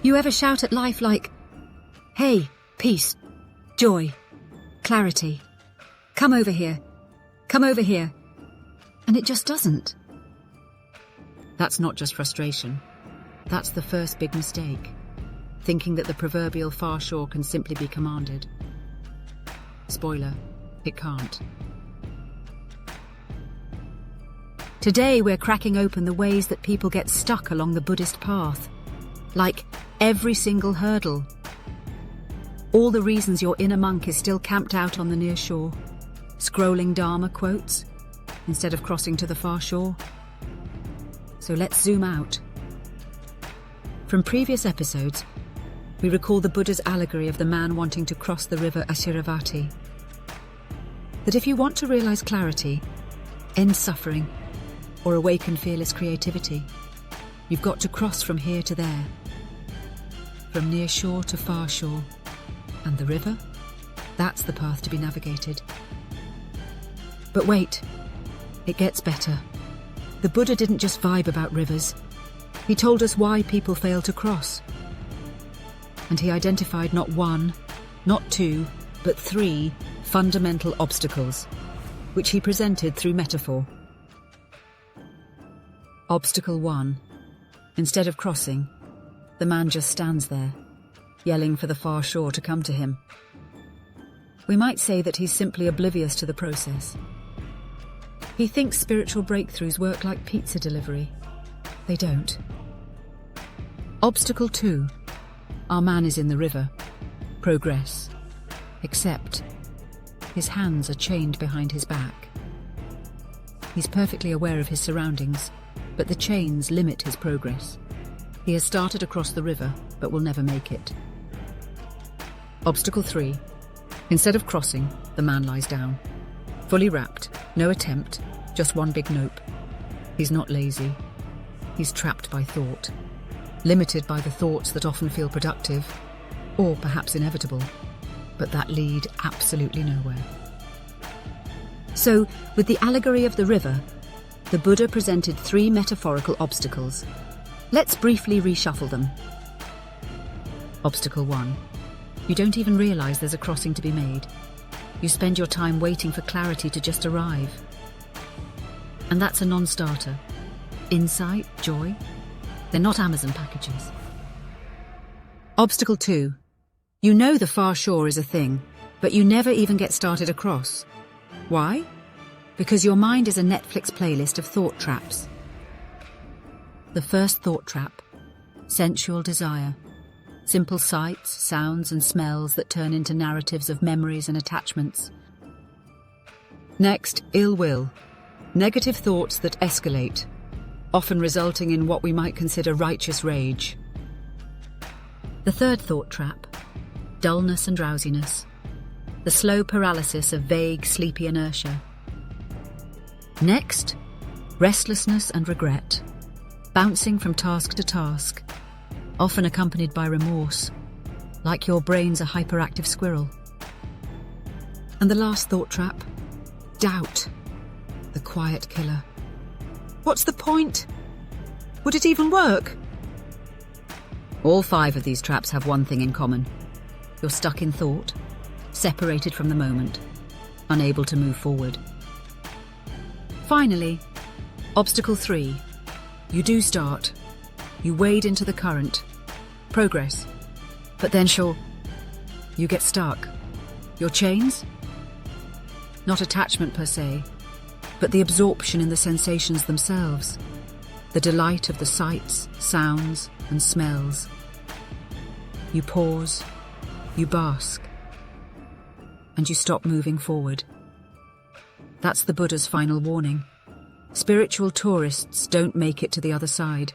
You ever shout at life like, "Hey, peace, joy, clarity, come over here, and it just doesn't? That's not just frustration. That's the first big mistake, thinking that the proverbial far shore can simply be commanded. Spoiler, it can't. Today we're cracking open the ways that people get stuck along the Buddhist path, like every single hurdle. All the reasons your inner monk is still camped out on the near shore, scrolling Dharma quotes instead of crossing to the far shore. So let's zoom out. From previous episodes, we recall the Buddha's allegory of the man wanting to cross the River Aciravati. That if you want to realize clarity, end suffering, or awaken fearless creativity, you've got to cross from here to there, from near shore to far shore. And the river? That's the path to be navigated. But wait, it gets better. The Buddha didn't just vibe about rivers. He told us why people fail to cross. And he identified not one, not two, but 3 fundamental obstacles, which he presented through metaphor. Obstacle 1. Instead of crossing, the man just stands there, yelling for the far shore to come to him. We might say that he's simply oblivious to the process. He thinks spiritual breakthroughs work like pizza delivery. They don't. Obstacle 2. Our man is in the river. Progress. Except his hands are chained behind his back. He's perfectly aware of his surroundings, but the chains limit his progress. He has started across the river, but will never make it. Obstacle 3. Instead of crossing, the man lies down. Fully wrapped, no attempt, just one big nope. He's not lazy. He's trapped by thought. Limited by the thoughts that often feel productive, or perhaps inevitable, but that lead absolutely nowhere. So, with the allegory of the river, the Buddha presented 3 metaphorical obstacles. Let's briefly reshuffle them. Obstacle 1. You don't even realize there's a crossing to be made. You spend your time waiting for clarity to just arrive. And that's a non-starter. Insight, joy, they're not Amazon packages. Obstacle 2. You know the far shore is a thing, but you never even get started across. Why? Because your mind is a Netflix playlist of thought traps. The first thought trap, sensual desire. Simple sights, sounds and smells that turn into narratives of memories and attachments. Next, ill will. Negative thoughts that escalate, often resulting in what we might consider righteous rage. The third thought trap, dullness and drowsiness. The slow paralysis of vague, sleepy inertia. Next, restlessness and regret, bouncing from task to task, often accompanied by remorse, like your brain's a hyperactive squirrel. And the last thought trap, doubt, the quiet killer. What's the point? Would it even work? All 5 of these traps have one thing in common. You're stuck in thought, separated from the moment, unable to move forward. Finally, obstacle 3. You do start. You wade into the current. Progress. But then sure, you get stuck. Your chains? Not attachment per se, but the absorption in the sensations themselves. The delight of the sights, sounds, and smells. You pause, you bask, and you stop moving forward. That's the Buddha's final warning. Spiritual tourists don't make it to the other side.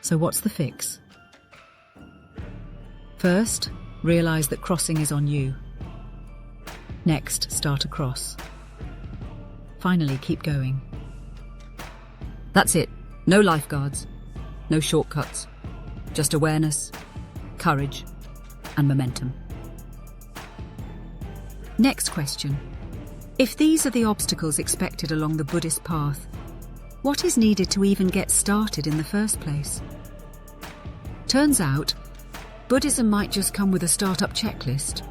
So what's the fix? First, realize that crossing is on you. Next, start across. Finally, keep going. That's it. No lifeguards, no shortcuts, just awareness, courage, and momentum. Next question. If these are the obstacles expected along the Buddhist path, what is needed to even get started in the first place? Turns out, Buddhism might just come with a startup checklist.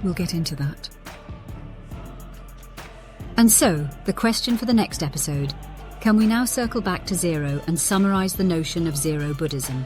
We'll get into that. And so, the question for the next episode: can we now circle back to zero and summarize the notion of Zero Buddhism?